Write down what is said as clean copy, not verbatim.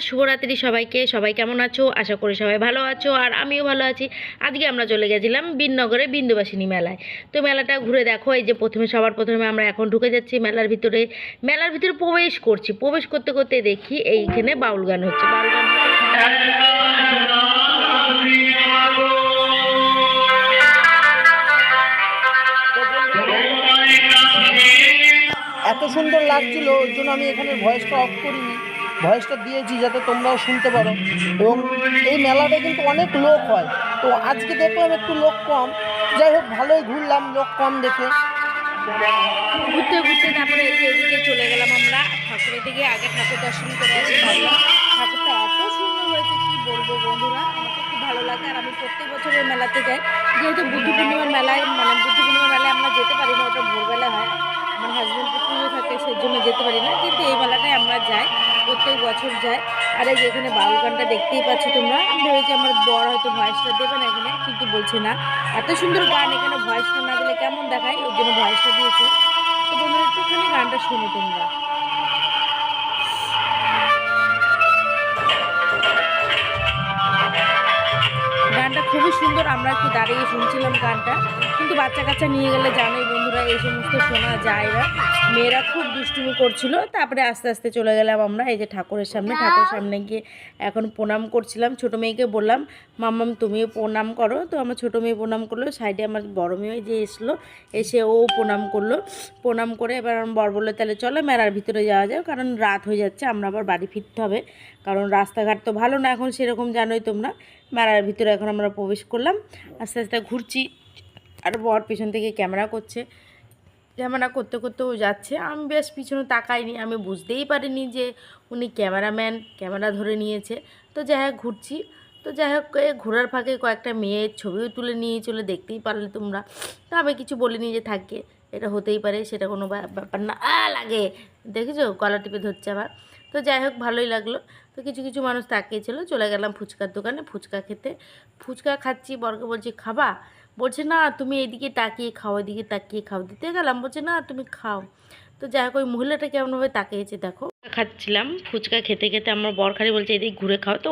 শুভরাত্রি সবাইকে। সবাই কেমন আছো? আশা করি সবাই ভালো আছো, আর আমিও ভালো আছি। আজকে আমরা চলে গেছিলাম বিননগরে বিন্দুবাসিনী মেলায়। তো মেলাটা ঘুরে দেখো। এই যে সবার প্রথমে আমরা এখন ঢুকে যাচ্ছি মেলার ভিতরে। মেলার ভিতরে প্রবেশ করছি। প্রবেশ করতে করতে দেখি এইখানে বাউল গান হচ্ছে। বাউল গান এত সুন্দর লাগছিল, ওই জন্য আমি এখানে ভয়েসটা অফ করিনি, ভয়েসটা দিয়েছি যাতে তোমরাও শুনতে পারো। এবং এই মেলাটা কিন্তু অনেক লোক হয়, তো আজকে দেখলাম একটু লোক কম। যাই হোক, ভালোই ঘুরলাম লোক কম দেখে। ঘুরতে ঘুরতে তারপরে এই যে এদিকে চলে গেলাম আমরা ঠাকুরের দিকে। আগে ঠাকুর দর্শন করে আসি। ঠাকুরটা এত সুন্দর হয়েছে, কি বলবো বন্ধুরা, আমার তো খুব ভালো লাগে। আর আমি প্রত্যেক বছরের মেলাতে যাই, যেহেতু বুদ্ধ পূর্ণিমার মেলায় বুদ্ধ পূর্ণিমার মেলায় আমরা যেতে পারি না, ওটা ভোরবেলা হয়। আমার হাজব্যান্ডের পুজো থাকে, সেই জন্য যেতে পারি না, কিন্তু এই মেলাটায় আমরা যাই, প্রত্যেক বছর যাই। আর এই যে এখানে বাউল গানটা দেখতেই পাচ্ছ তোমরা। আমি ভেবেছি আমার বর হয়তো ভয়েসটা দেবে না এখানে, কিন্তু বলছে না, এত সুন্দর গান, এখানে ভয়েসটা না দিলে কেমন দেখায়, ওর জন্য ভয়েসটা দিয়েছে। তো বন্ধুরা একটুখানি গানটা শুনো তোমরা। গানটা খুবই সুন্দর। আমরা একটু দাঁড়িয়ে শুনছিলাম গানটা, কিন্তু বাচ্চা কাচ্চা নিয়ে গেলে জানোই বন্ধুরা এই সমস্ত শোনা যায় না। মেয়েরা খুব দুষ্টুমি করছিল। তারপরে আস্তে আস্তে চলে গেলাম আমরা এই যে ঠাকুরের সামনে গিয়ে এখন প্রণাম করছিলাম। ছোটো মেয়েকে বললাম, মাম্মাম তুমিও প্রণাম করো। তো আমার ছোটো মেয়ে প্রণাম করলো, সাইডে আমার বড় মেয়ে যে এসলো, এসে ও প্রণাম করলো। প্রণাম করে এবার আমার বর বললো, তাহলে চলো মেলার ভিতরে যাওয়া যায়, কারণ রাত হয়ে যাচ্ছে, আমরা আবার বাড়ি ফিরতে হবে, কারণ রাস্তাঘাট তো ভালো না এখন, সেরকম জানোই তোমরা। মেলার ভিতরে এখন আমরা প্রবেশ করলাম, আস্তে আস্তে ঘুরছি। আর বর পিছন থেকে ক্যামেরা করছে, ক্যামেরা করতে করতে ও যাচ্ছে। আমি বেশ পিছনে তাকাইনি, আমি বুঝতেই পারিনি যে উনি ক্যামেরাম্যান, ক্যামেরা ধরে নিয়েছে। তো যাই হোক ঘুরছি। তো যাই হোক ঘোরার ফাঁকে কয়েকটা মেয়ের ছবিও তুলে নিয়ে চলে, দেখতেই পারলে তোমরা। তো আমি কিছু বলিনি, যে থাকে, এটা হতেই পারে, সেটা কোনো ব্যাপার না। লাগে, দেখেছো গলা টিপে ধরছে আবার। তো যাই হোক ভালোই লাগলো। তো কিছু কিছু মানুষ তাকিয়েছিল। চলে গেলাম ফুচকার দোকানে ফুচকা খেতে। ফুচকা খাচ্ছি, বরকে বলছি খাবা, বলছে না তুমি এদিকে তাকিয়ে খাও, এদিকে তাকিয়ে খাও। দিতে গেলাম, বলছে না তুমি খাও। তো যাই হোক ওই মহিলাটা কেমনভাবে তাকিয়েছে দেখো। খাচ্ছিলাম ফুচকা খেতে খেতে, আমার বর খালি বলছে এদিকে ঘুরে খাও। তো